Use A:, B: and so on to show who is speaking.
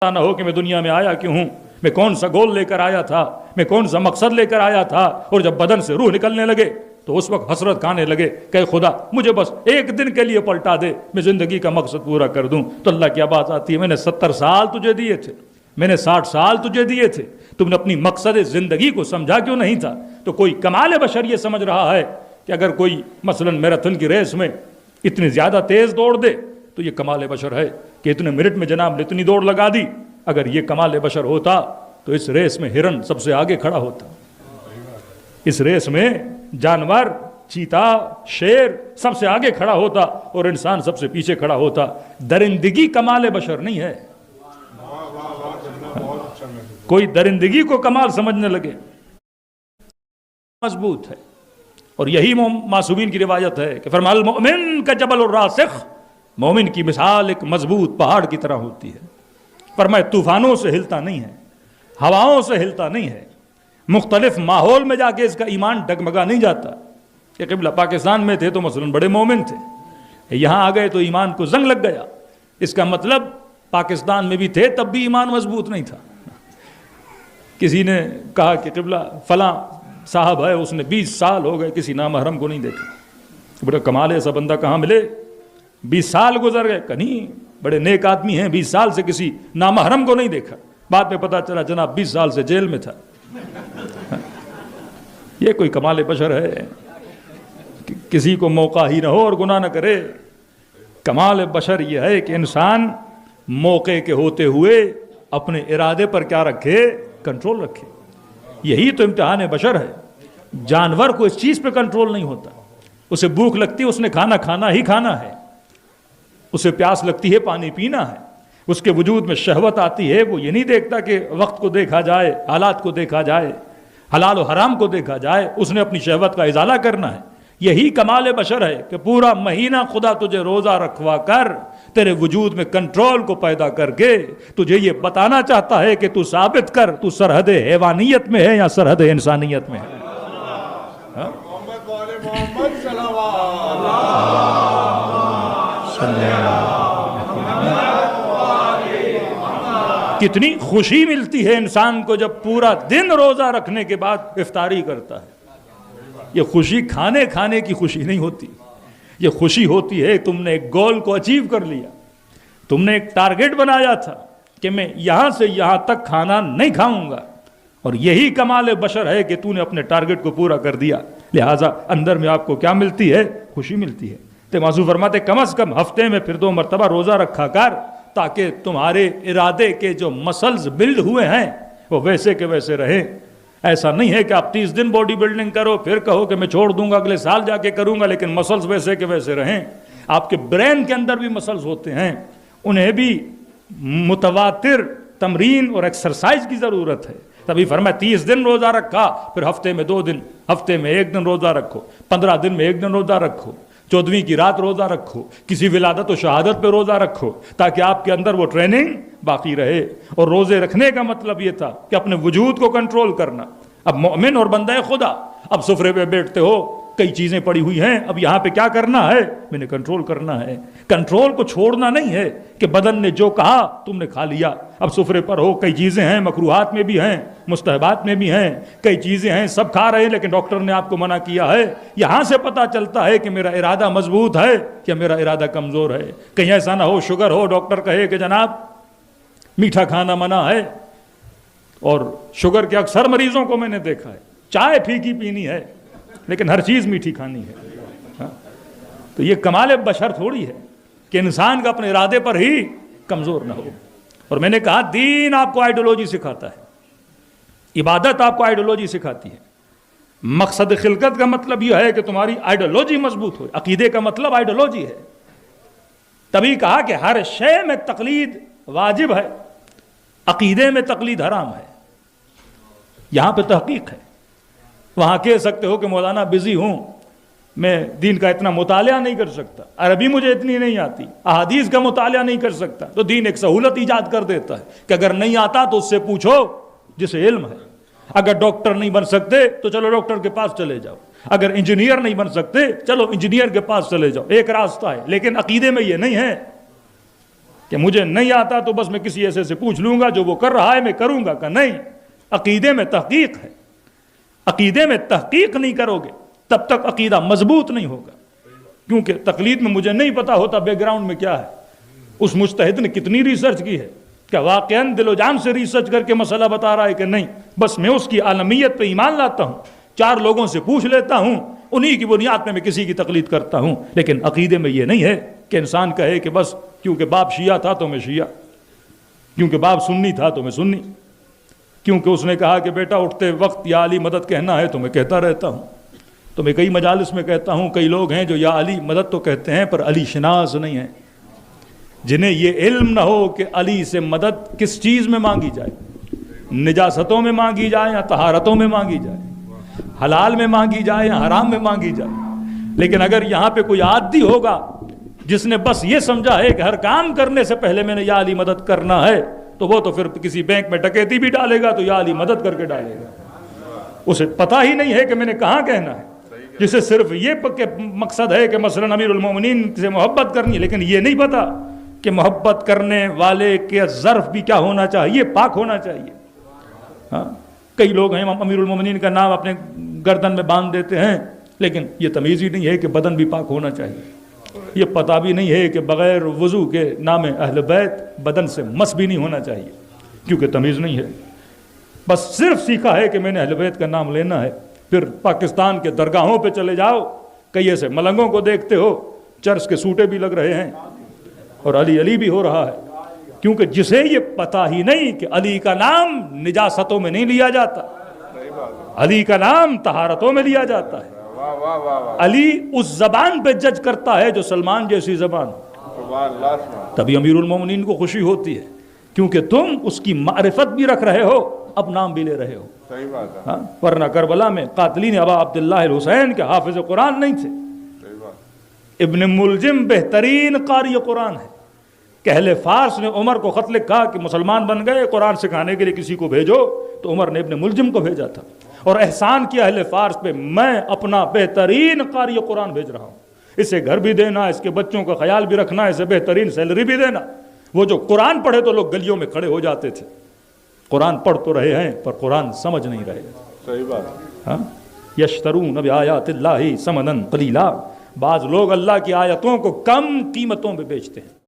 A: نہ ہو کہ میں دنیا میں آیا کیوں ہوں، میں کون سا گول لے کر آیا تھا، میں کون سا مقصد لے کر آیا تھا. اور جب بدن سے روح نکلنے لگے تو اس وقت حسرت کھانے لگے کہ خدا مجھے بس ایک دن کے لیے پلٹا دے، میں زندگی کا مقصد پورا کر دوں. تو اللہ کی آواز آتی ہے میں نے 70 سال تجھے دیے تھے، میں نے 60 سال تجھے دیے تھے، تم نے اپنی مقصد زندگی کو سمجھا کیوں نہیں تھا؟ تو کوئی کمال بشر یہ سمجھ رہا ہے کہ اگر کوئی مثلا میراتھن کی ریس میں اتنی زیادہ تیز دوڑ دے تو یہ کمال بشر ہے کہ اتنے منٹ میں جناب نے اتنی دوڑ لگا دی. اگر یہ کمال بشر ہوتا تو اس ریس میں ہرن سب سے آگے کھڑا ہوتا، اس ریس میں جانور چیتا شیر سب سے آگے کھڑا ہوتا اور انسان سب سے پیچھے کھڑا ہوتا. درندگی کمال بشر نہیں ہے. کوئی درندگی کو کمال سمجھنے لگے مضبوط ہے. اور یہی معصومین کی روایت ہے کہ فرمایا المؤمن کا جبل الراسخ، مومن کی مثال ایک مضبوط پہاڑ کی طرح ہوتی ہے. فرمایا طوفانوں سے ہلتا نہیں ہے، ہواؤں سے ہلتا نہیں ہے، مختلف ماحول میں جا کے اس کا ایمان ڈگمگا نہیں جاتا. کہ قبلہ پاکستان میں تھے تو مثلا بڑے مومن تھے، یہاں آ گئے تو ایمان کو زنگ لگ گیا. اس کا مطلب پاکستان میں بھی تھے تب بھی ایمان مضبوط نہیں تھا. کسی نے کہا کہ قبلہ فلاں صاحب ہے، اس نے 20 سال ہو گئے کسی نامحرم کو نہیں دیکھا. بڑا کمال ہے، ایسا بندہ کہاں ملے؟ 20 سال گزر گئے. نہیں، بڑے نیک آدمی ہیں، 20 سال سے کسی نامحرم کو نہیں دیکھا. بعد میں پتا چلا جناب 20 سال سے جیل میں تھا. یہ کوئی کمال بشر ہے؟ کسی کو موقع ہی نہ ہو اور گناہ نہ کرے. کمال بشر یہ ہے کہ انسان موقع کے ہوتے ہوئے اپنے ارادے پر کیا رکھے؟ کنٹرول رکھے. یہی تو امتحان بشر ہے. جانور کو اس چیز پہ کنٹرول نہیں ہوتا. اسے بھوک لگتی ہے، اس نے کھانا ہی کھانا ہے. اسے پیاس لگتی ہے، پانی پینا ہے. اس کے وجود میں شہوت آتی ہے، وہ یہ نہیں دیکھتا کہ وقت کو دیکھا جائے، حالات کو دیکھا جائے، حلال و حرام کو دیکھا جائے. اس نے اپنی شہوت کا ازالہ کرنا ہے. یہی کمال بشر ہے کہ پورا مہینہ خدا تجھے روزہ رکھوا کر تیرے وجود میں کنٹرول کو پیدا کر کے تجھے یہ بتانا چاہتا ہے کہ تو ثابت کر تو سرحد حیوانیت میں ہے یا سرحد انسانیت میں ہے. کتنی خوشی ملتی ہے انسان کو جب پورا دن روزہ رکھنے کے بعد افطاری کرتا ہے. یہ خوشی کھانے کی خوشی نہیں ہوتی. یہ خوشی ہوتی ہے تم نے ایک گول کو اچیو کر لیا. تم نے ایک ٹارگٹ بنایا تھا کہ میں یہاں سے یہاں تک کھانا نہیں کھاؤں گا، اور یہی کمال بشر ہے کہ تو نے اپنے ٹارگٹ کو پورا کر دیا. لہٰذا اندر میں آپ کو کیا ملتی ہے؟ خوشی ملتی ہے. تو موضوع فرماتے کم از کم ہفتے میں پھر 2 مرتبہ روزہ رکھا کر، تاکہ تمہارے ارادے کے جو مسلز بلڈ ہوئے ہیں وہ ویسے کے ویسے رہیں. ایسا نہیں ہے کہ آپ 30 دن باڈی بلڈنگ کرو پھر کہو کہ میں چھوڑ دوں گا اگلے سال جا کے کروں گا، لیکن مسلز ویسے کے ویسے رہیں. آپ کے برین کے اندر بھی مسلز ہوتے ہیں، انہیں بھی متواتر تمرین اور ایکسرسائز کی ضرورت ہے. تبھی فرمایا 30 دن روزہ رکھا، پھر ہفتے میں 2 دن، ہفتے میں 1 دن روزہ رکھو، 15 دن میں 1 دن روزہ رکھو، 14ویں کی رات روزہ رکھو، کسی ولادت و شہادت پہ روزہ رکھو، تاکہ آپ کے اندر وہ ٹریننگ باقی رہے. اور روزے رکھنے کا مطلب یہ تھا کہ اپنے وجود کو کنٹرول کرنا. اب مومن اور بندہ خدا، اب سفرے پہ بیٹھتے ہو، کئی چیزیں پڑی ہوئی ہیں، اب یہاں پہ کیا کرنا ہے؟ میں نے کنٹرول کرنا ہے. کنٹرول کو چھوڑنا نہیں ہے کہ بدن نے جو کہا تم نے کھا لیا. اب سفرے پر ہو، کئی چیزیں ہیں مکروہات میں بھی ہیں، مستحبات میں بھی ہیں، کئی چیزیں ہیں سب کھا رہے ہیں لیکن ڈاکٹر نے آپ کو منع کیا ہے. یہاں سے پتہ چلتا ہے کہ میرا ارادہ مضبوط ہے کہ میرا ارادہ کمزور ہے. کہیں ایسا نہ ہو شوگر ہو، ڈاکٹر کہے کہ جناب میٹھا کھانا منع ہے. اور شوگر کے اکثر مریضوں کو میں نے دیکھا ہے، چائے پھیکی پینی ہے لیکن ہر چیز میٹھی کھانی ہے. تو یہ کمال بشر تھوڑی ہے کہ انسان کا اپنے ارادے پر ہی کمزور نہ ہو. اور میں نے کہا دین آپ کو آئیڈیالوجی سکھاتا ہے، عبادت آپ کو آئیڈیالوجی سکھاتی ہے. مقصد خلقت کا مطلب یہ ہے کہ تمہاری آئیڈیالوجی مضبوط ہو. عقیدے کا مطلب آئیڈیالوجی ہے. تبھی کہا کہ ہر شے میں تقلید واجب ہے، عقیدے میں تقلید حرام ہے. یہاں پہ تحقیق ہے. وہاں کہہ سکتے ہو کہ مولانا بزی ہوں، میں دین کا اتنا مطالعہ نہیں کر سکتا، عربی مجھے اتنی نہیں آتی، احادیث کا مطالعہ نہیں کر سکتا. تو دین ایک سہولت ایجاد کر دیتا ہے کہ اگر نہیں آتا تو اس سے پوچھو جسے علم ہے. اگر ڈاکٹر نہیں بن سکتے تو چلو ڈاکٹر کے پاس چلے جاؤ. اگر انجینئر نہیں بن سکتے چلو انجینئر کے پاس چلے جاؤ. ایک راستہ ہے. لیکن عقیدے میں یہ نہیں ہے کہ مجھے نہیں آتا تو بس میں کسی ایسے سے پوچھ لوں گا جو وہ کر رہا ہے میں کروں گا، کہ نہیں، عقیدے میں تحقیق ہے. عقیدے میں تحقیق نہیں کرو گے تب تک عقیدہ مضبوط نہیں ہوگا. کیونکہ تقلید میں مجھے نہیں پتا ہوتا بیک گراؤنڈ میں کیا ہے، اس مجتہد نے کتنی ریسرچ کی ہے، کیا واقعاً دل و جان سے ریسرچ کر کے مسئلہ بتا رہا ہے کہ نہیں، بس میں اس کی عالمیت پہ ایمان لاتا ہوں، 4 لوگوں سے پوچھ لیتا ہوں، انہی کی بنیاد پہ میں کسی کی تقلید کرتا ہوں. لیکن عقیدے میں یہ نہیں ہے کہ انسان کہے کہ بس کیونکہ باپ شیعہ تھا تو میں شیعہ، کیونکہ باپ سنی تھا تو میں سنی، کیونکہ اس نے کہا کہ بیٹا اٹھتے وقت یا علی مدد کہنا ہے تو میں کہتا رہتا ہوں. تو میں کئی مجالس میں کہتا ہوں کئی لوگ ہیں جو یا علی مدد تو کہتے ہیں پر علی شناس نہیں ہیں، جنہیں یہ علم نہ ہو کہ علی سے مدد کس چیز میں مانگی جائے، نجاستوں میں مانگی جائے یا طہارتوں میں مانگی جائے، حلال میں مانگی جائے یا حرام میں مانگی جائے. لیکن اگر یہاں پہ کوئی عادی ہوگا جس نے بس یہ سمجھا ہے کہ ہر کام کرنے سے پہلے میں نے یا علی مدد کرنا ہے، تو وہ تو پھر کسی بینک میں ڈکیتی بھی ڈالے گا تو یا علی مدد کر کے ڈالے گا. اسے پتہ ہی نہیں ہے کہ میں نے کہاں کہنا ہے. جسے صرف یہ مقصد ہے کہ مثلا امیر المومنین سے محبت کرنی ہے، لیکن یہ نہیں پتا کہ محبت کرنے والے کے ظرف بھی کیا ہونا چاہیے، پاک ہونا چاہیے. ہاں، کئی لوگ ہیں امیر المومنین کا نام اپنے گردن میں باندھ دیتے ہیں، لیکن یہ تمیز ہی نہیں ہے کہ بدن بھی پاک ہونا چاہیے. یہ پتہ بھی نہیں ہے کہ بغیر وضو کے نام اہل بیت بدن سے مس بھی نہیں ہونا چاہیے، کیونکہ تمیز نہیں ہے. بس صرف سیکھا ہے کہ میں نے اہل بیت کا نام لینا ہے. پھر پاکستان کے درگاہوں پہ چلے جاؤ، کئی ایسے ملنگوں کو دیکھتے ہو چرچ کے سوٹے بھی لگ رہے ہیں اور علی علی بھی ہو رہا ہے، کیونکہ جسے یہ پتہ ہی نہیں کہ علی کا نام نجاستوں میں نہیں لیا جاتا، علی کا نام طہارتوں میں لیا جاتا ہے. علی اس زبان پہ جج کرتا ہے جو سلمان جیسی زبان. تبھی امیر المومنین کو خوشی ہوتی ہے، کیونکہ تم اس کی معرفت بھی رکھ رہے ہو، اب نام بھی لے رہے ہو. ہاں، ورنہ کربلا میں قاتلین ابا عبداللہ الحسین کے حافظ قرآن نہیں تھے. ابن ملجم بہترین قاری قرآن ہے کہ اہل فارس نے عمر کو خط لکھا کہ مسلمان بن گئے، قرآن سکھانے کے لیے کسی کو بھیجو، تو عمر نے ابن ملجم کو بھیجا تھا اور احسان کیا اہل فارس پہ، میں اپنا بہترین قاری قرآن بھیج رہا ہوں، اسے گھر بھی دینا، اس کے بچوں کا خیال بھی رکھنا، اسے بہترین سیلری بھی دینا. وہ جو قرآن پڑھے تو لوگ گلیوں میں کھڑے ہو جاتے تھے. قرآن پڑھ تو رہے ہیں پر قرآن سمجھ نہیں رہے.
B: صحیح بات.
A: ہاں، یشترون بآیات اللہ ثمنا قلیلا، بعض لوگ اللہ کی آیتوں کو کم قیمتوں پہ بیچتے ہیں.